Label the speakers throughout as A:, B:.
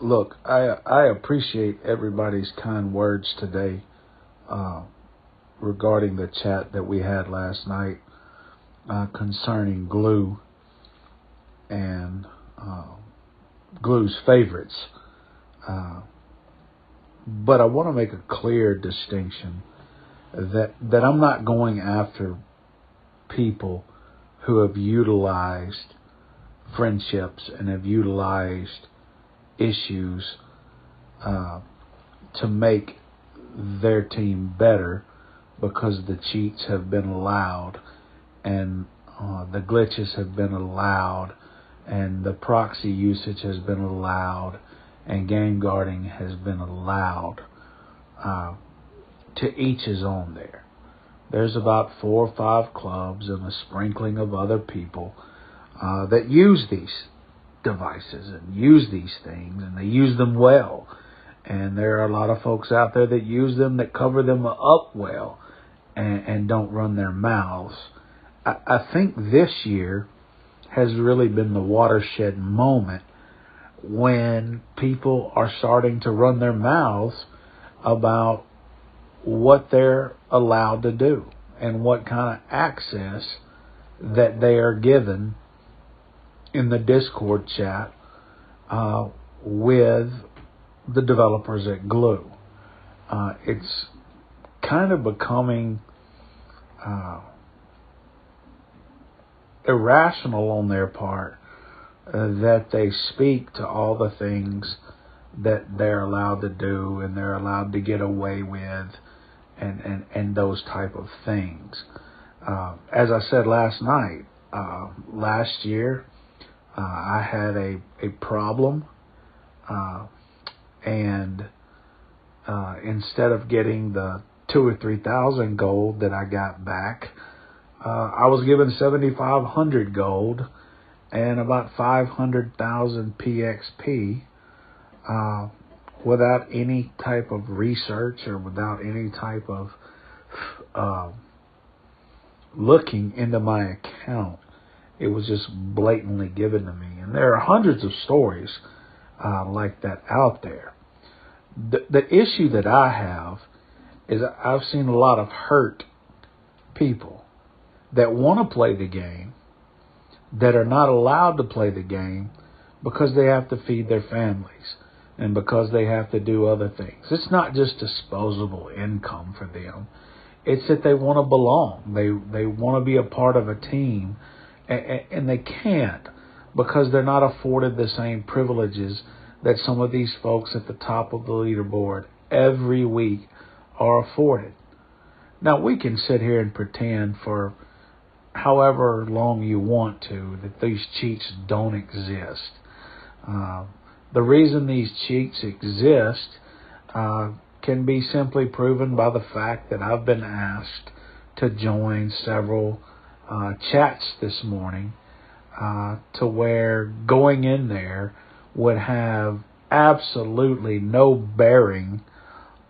A: Look, I appreciate everybody's kind words today uh, regarding the chat that we had last night concerning glue and glue's favorites. Uh, but I want to make a clear distinction that I'm not going after people who have utilized friendships and have utilized issues to make their team better because the cheats have been allowed and the glitches have been allowed and the proxy usage has been allowed and game guarding has been allowed. To each his own there. There's about 4 or 5 clubs and a sprinkling of other people that use these devices and use these things, and they use them well. And there are a lot of folks out there that use them, that cover them up well, and don't run their mouths. I think this year has really been the watershed moment when people are starting to run their mouths about what they're allowed to do and what kind of access that they are given in the Discord chat with the developers at Glue. It's kind of becoming irrational on their part that they speak to all the things that they're allowed to do and they're allowed to get away with and those type of things. As I said last night, last year I had a problem and instead of getting the 2,000 or 3,000 gold that I got back, I was given 7,500 gold and about 500,000 PXP without any type of research or without any type of looking into my account. It was just blatantly given to me. And there are hundreds of stories like that out there. The issue that I have is I've seen a lot of hurt people that want to play the game that are not allowed to play the game because they have to feed their families and because they have to do other things. It's not just disposable income for them. It's that they want to belong. They want to be a part of a team, and they can't because they're not afforded the same privileges that some of these folks at the top of the leaderboard every week are afforded. Now, we can sit here and pretend for however long you want to that these cheats don't exist. The reason these cheats exist can be simply proven by the fact that I've been asked to join several chats this morning to where going in there would have absolutely no bearing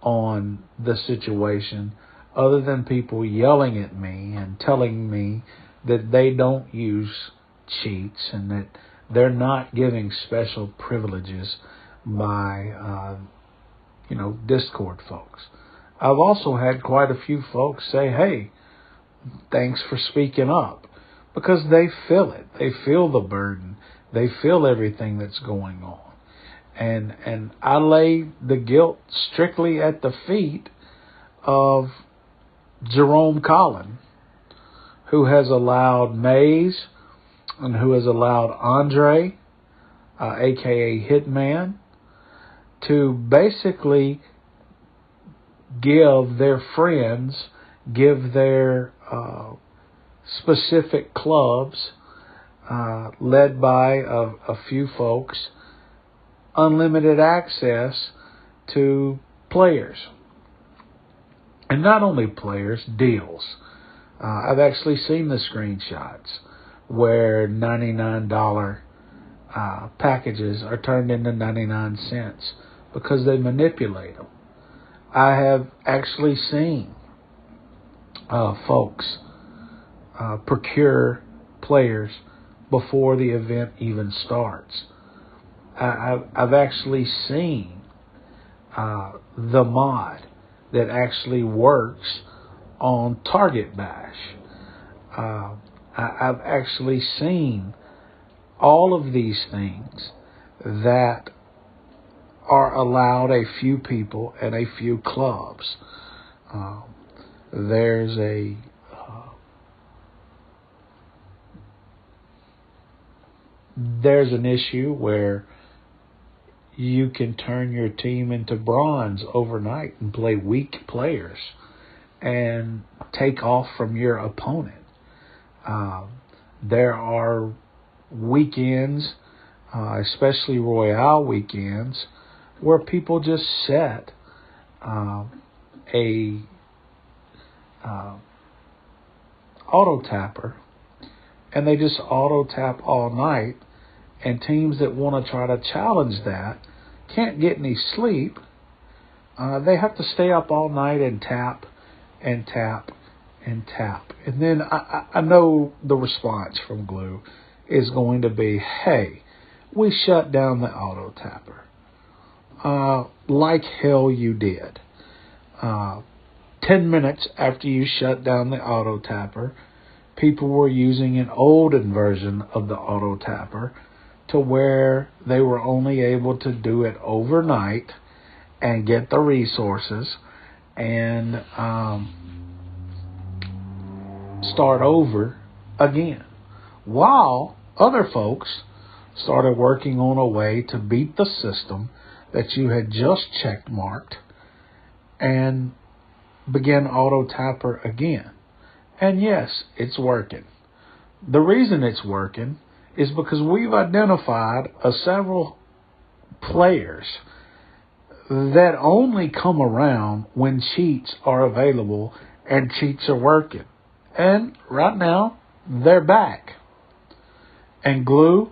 A: on the situation other than people yelling at me and telling me that they don't use cheats and that they're not giving special privileges by, Discord folks. I've also had quite a few folks say, hey, thanks for speaking up, because they feel it. They feel the burden. They feel everything that's going on. And I lay the guilt strictly at the feet of Jerome Collin, who has allowed Maze and who has allowed Andre, a.k.a. Hitman, to basically give their friends, give their specific clubs, led by a few folks, unlimited access to players. And not only players, deals. I've actually seen the screenshots where $99 packages are turned into 99 cents because they manipulate them. I have actually seen folks procure players before the event even starts. I've actually seen the mod that actually works on Target Bash. I've actually seen all of these things that are allowed a few people and a few clubs. There's an issue where you can turn your team into bronze overnight and play weak players and take off from your opponent. There are weekends, especially Royale weekends, where people just set a auto tapper and they just auto tap all night, and teams that want to try to challenge that can't get any sleep. They have to stay up all night and tap and tap and tap. And then I know the response from Glue is going to be, hey, we shut down the auto tapper. Like hell you did. 10 minutes after you shut down the auto tapper, people were using an olden version of the auto tapper to where they were only able to do it overnight and get the resources and start over again. While other folks started working on a way to beat the system that you had just check marked and begin auto tapper again. And yes, it's working. The reason it's working is because we've identified several players that only come around when cheats are available and cheats are working. And right now, they're back. And Glue,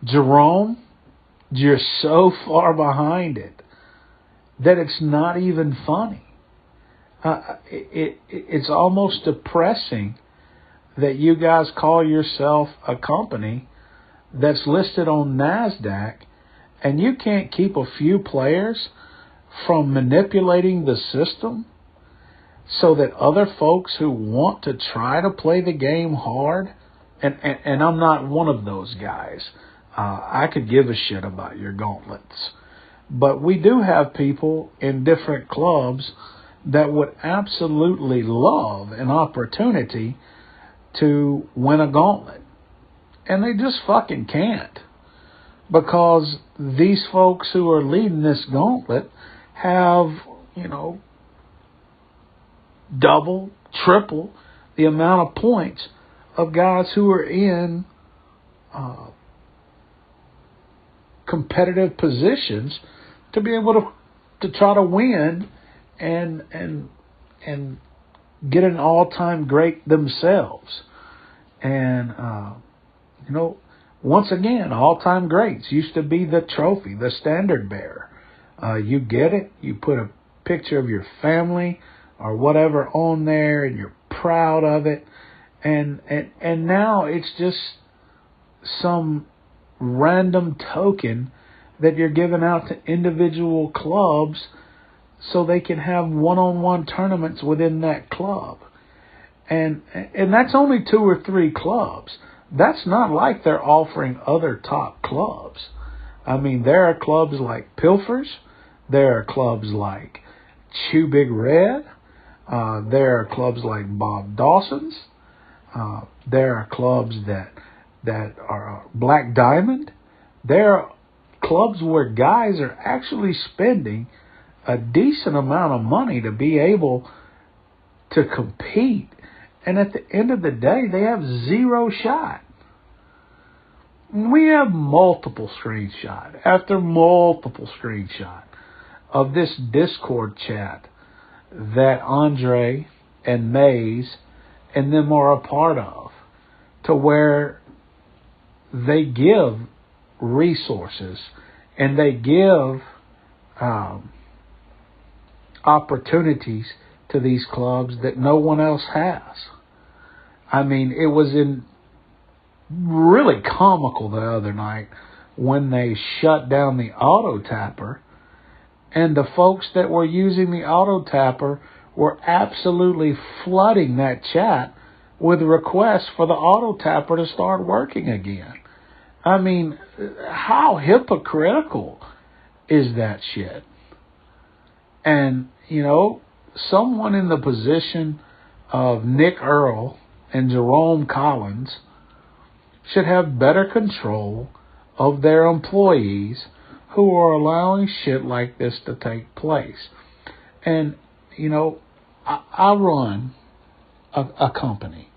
A: Jerome, you're so far behind it that it's not even funny. It's almost depressing that you guys call yourself a company that's listed on NASDAQ and you can't keep a few players from manipulating the system so that other folks who want to try to play the game hard, and I'm not one of those guys. I could give a shit about your gauntlets. But we do have people in different clubs that would absolutely love an opportunity to win a gauntlet. And they just fucking can't. Because these folks who are leading this gauntlet have, double, triple the amount of points of guys who are in competitive positions to be able to try to win and get an all-time great themselves. And once again, all-time greats used to be the trophy, the standard bearer. You get it, you put a picture of your family or whatever on there, and you're proud of it. And now it's just some random token that you're giving out to individual clubs so they can have one-on-one tournaments within that club. And that's only 2 or 3 clubs. That's not like they're offering other top clubs. I mean, there are clubs like Pilfers. There are clubs like Chew Big Red. There are clubs like Bob Dawson's. There are clubs that are Black Diamond. There are clubs where guys are actually spending a decent amount of money to be able to compete. And at the end of the day, they have 0 shot. We have multiple screenshot after multiple screenshot of this Discord chat that Andre and Maze and them are a part of, to where they give resources and they give opportunities to these clubs that no one else has. I mean, it was really comical the other night when they shut down the auto tapper, and the folks that were using the auto tapper were absolutely flooding that chat with requests for the auto tapper to start working again. I mean, how hypocritical is that shit? And, someone in the position of Nick Earl and Jerome Collins should have better control of their employees who are allowing shit like this to take place. And, I run a company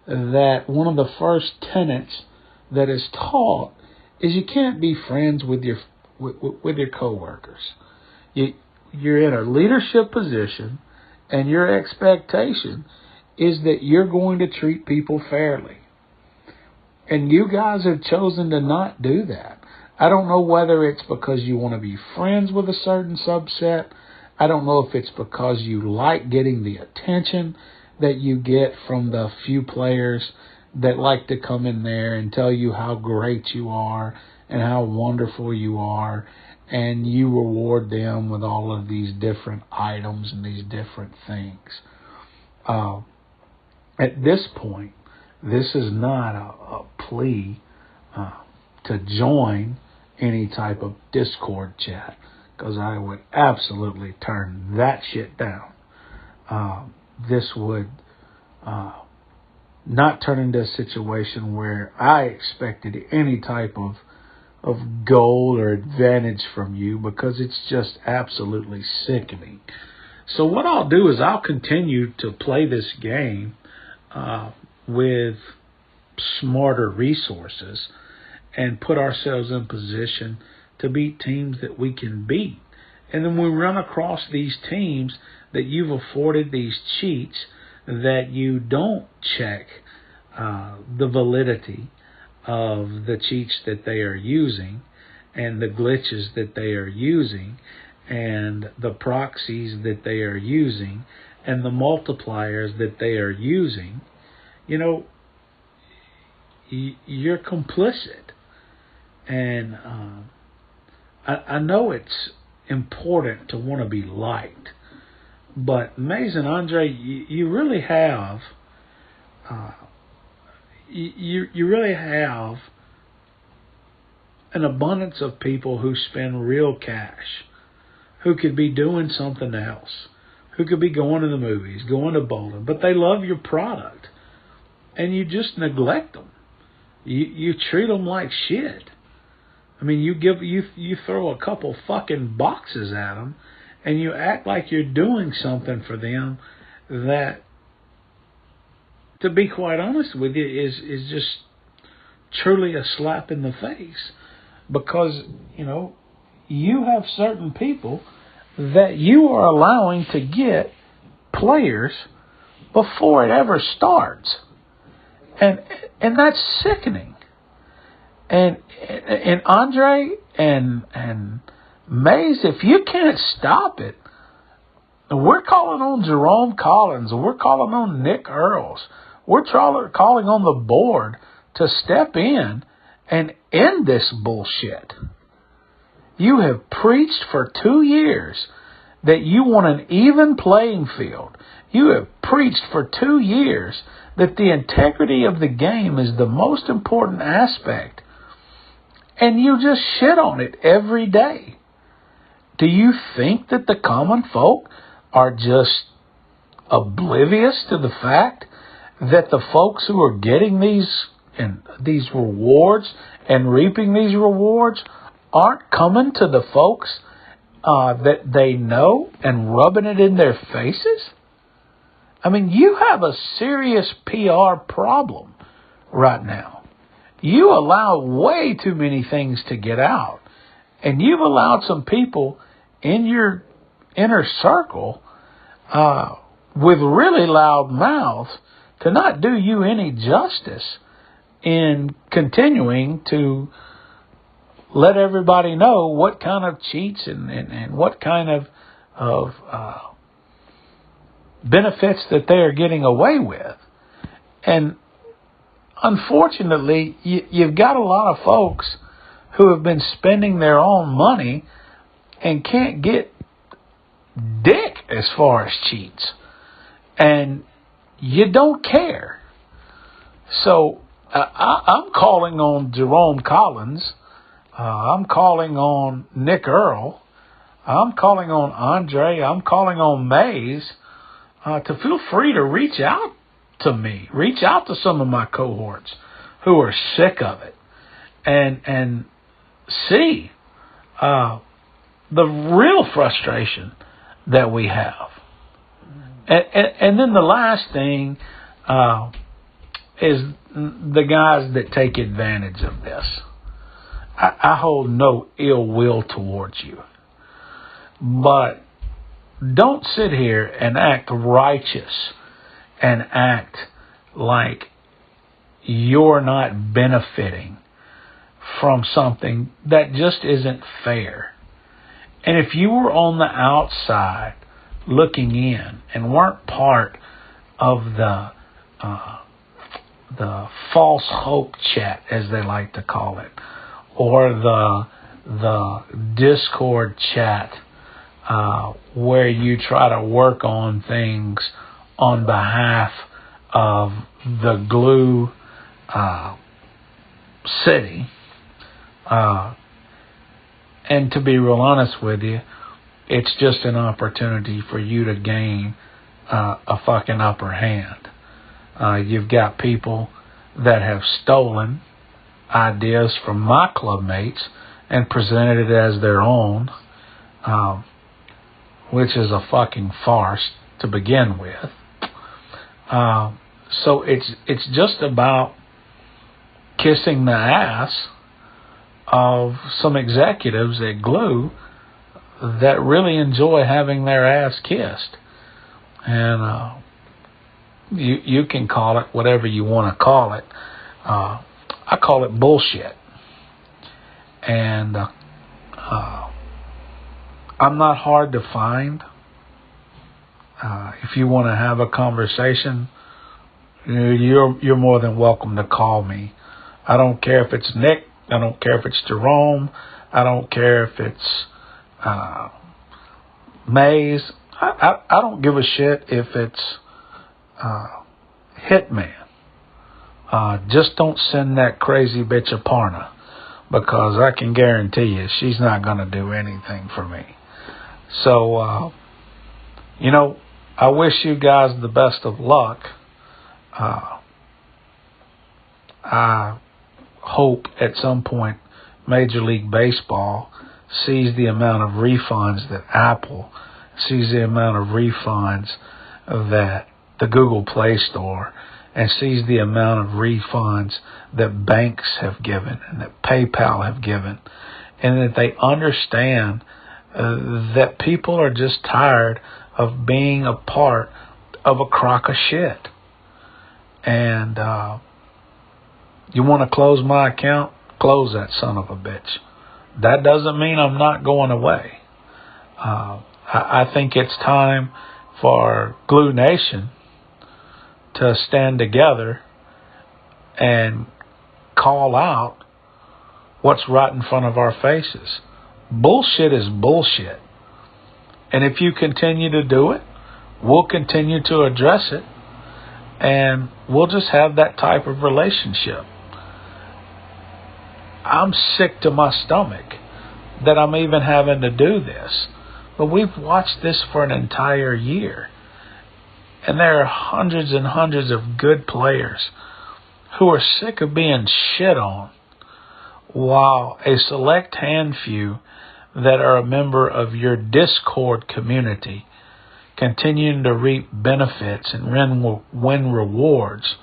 A: that one of the first tenets that is taught is you can't be friends with your coworkers. You're in a leadership position, and your expectation is that you're going to treat people fairly. And you guys have chosen to not do that. I don't know whether it's because you want to be friends with a certain subset. I don't know if it's because you like getting the attention that you get from the few players that like to come in there and tell you how great you are and how wonderful you are, and you reward them with all of these different items and these different things. At this point, this is not a plea to join any type of Discord chat, because I would absolutely turn that shit down. This would not turn into a situation where I expected any type of goal or advantage from you, because it's just absolutely sickening. So what I'll do is I'll continue to play this game with smarter resources and put ourselves in position to beat teams that we can beat. And then we run across these teams that you've afforded these cheats that you don't check the validity of the cheats that they are using and the glitches that they are using and the proxies that they are using and the multipliers that they are using. You're complicit. And I know it's important to want to be liked, but Maze and Andre, you really have you really have an abundance of people who spend real cash, who could be doing something else, who could be going to the movies, going to bowling, but they love your product, and you just neglect them. You treat them like shit. I mean, you throw a couple fucking boxes at them, and you act like you're doing something for them that, to be quite honest with you, is just truly a slap in the face. Because, you have certain people that you are allowing to get players before it ever starts. And that's sickening. And Andre and Maze, if you can't stop it, and we're calling on Jerome Collins, and we're calling on Nick Earls, we're calling on the board to step in and end this bullshit. You have preached for 2 years that you want an even playing field. You have preached for 2 years that the integrity of the game is the most important aspect. And you just shit on it every day. Do you think that the common folk are just oblivious to the fact that the folks who are getting these rewards and reaping these rewards aren't coming to the folks that they know and rubbing it in their faces? I mean, you have a serious PR problem right now. You allow way too many things to get out. And you've allowed some people in your inner circle with really loud mouths to not do you any justice in continuing to let everybody know what kind of cheats and what kind of benefits that they are getting away with. And unfortunately, you've got a lot of folks who have been spending their own money and can't get dick as far as cheats. And you don't care. So I'm calling on Jerome Collins. I'm calling on Nick Earl. I'm calling on Andre. I'm calling on Mays to feel free to reach out to me. Reach out to some of my cohorts who are sick of it. And see the real frustration that we have. And then the last thing is the guys that take advantage of this. I hold no ill will towards you. But don't sit here and act righteous and act like you're not benefiting from something that just isn't fair. And if you were on the outside looking in and weren't part of the false hope chat, as they like to call it, or the Discord chat, where you try to work on things on behalf of the Glue City. And to be real honest with you, it's just an opportunity for you to gain a fucking upper hand. You've got people that have stolen ideas from my club mates and presented it as their own, which is a fucking farce to begin with. So it's just about kissing the ass of some executives at Glue that really enjoy having their ass kissed. And you can call it whatever you want to call it. I call it bullshit. And I'm not hard to find. If you want to have a conversation, you're more than welcome to call me. I don't care if it's Nick. I don't care if it's Jerome. I don't care if it's Mays. I don't give a shit if it's Hitman. Just don't send that crazy bitch Aparna, because I can guarantee you she's not going to do anything for me. So, I wish you guys the best of luck. I hope at some point Major League Baseball sees the amount of refunds that Apple sees, the amount of refunds that the Google Play Store, and sees the amount of refunds that banks have given and that PayPal have given, and that they understand that people are just tired of being a part of a crock of shit. And you want to close my account? Close that son of a bitch. That doesn't mean I'm not going away. I think it's time for Glue Nation to stand together and call out what's right in front of our faces. Bullshit is bullshit. And if you continue to do it, we'll continue to address it, and we'll just have that type of relationship. I'm sick to my stomach that I'm even having to do this. But we've watched this for an entire year. And there are hundreds and hundreds of good players who are sick of being shit on, while a select handful that are a member of your Discord community continuing to reap benefits and win rewards,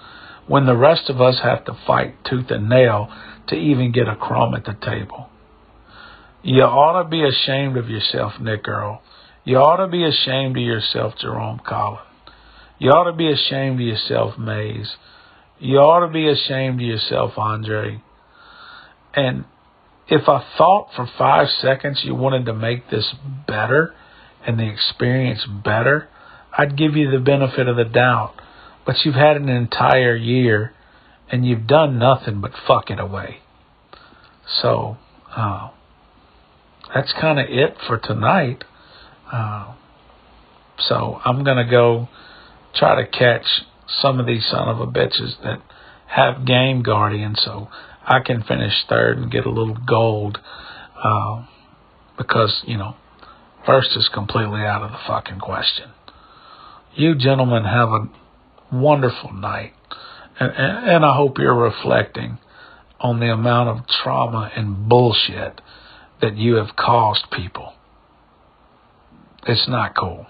A: when the rest of us have to fight tooth and nail to even get a crumb at the table. You ought to be ashamed of yourself, Nick Earl. You ought to be ashamed of yourself, Jerome Collins. You ought to be ashamed of yourself, Mays. You ought to be ashamed of yourself, Andre. And if I thought for 5 seconds you wanted to make this better and the experience better, I'd give you the benefit of the doubt. But you've had an entire year and you've done nothing but fuck it away. So, That's kind of it for tonight. So I'm going to go try to catch some of these son of a bitches that have Game Guardian so I can finish third and get a little gold. Because, first is completely out of the fucking question. You gentlemen have a wonderful night. And I hope you're reflecting on the amount of trauma and bullshit that you have caused people. It's not cool.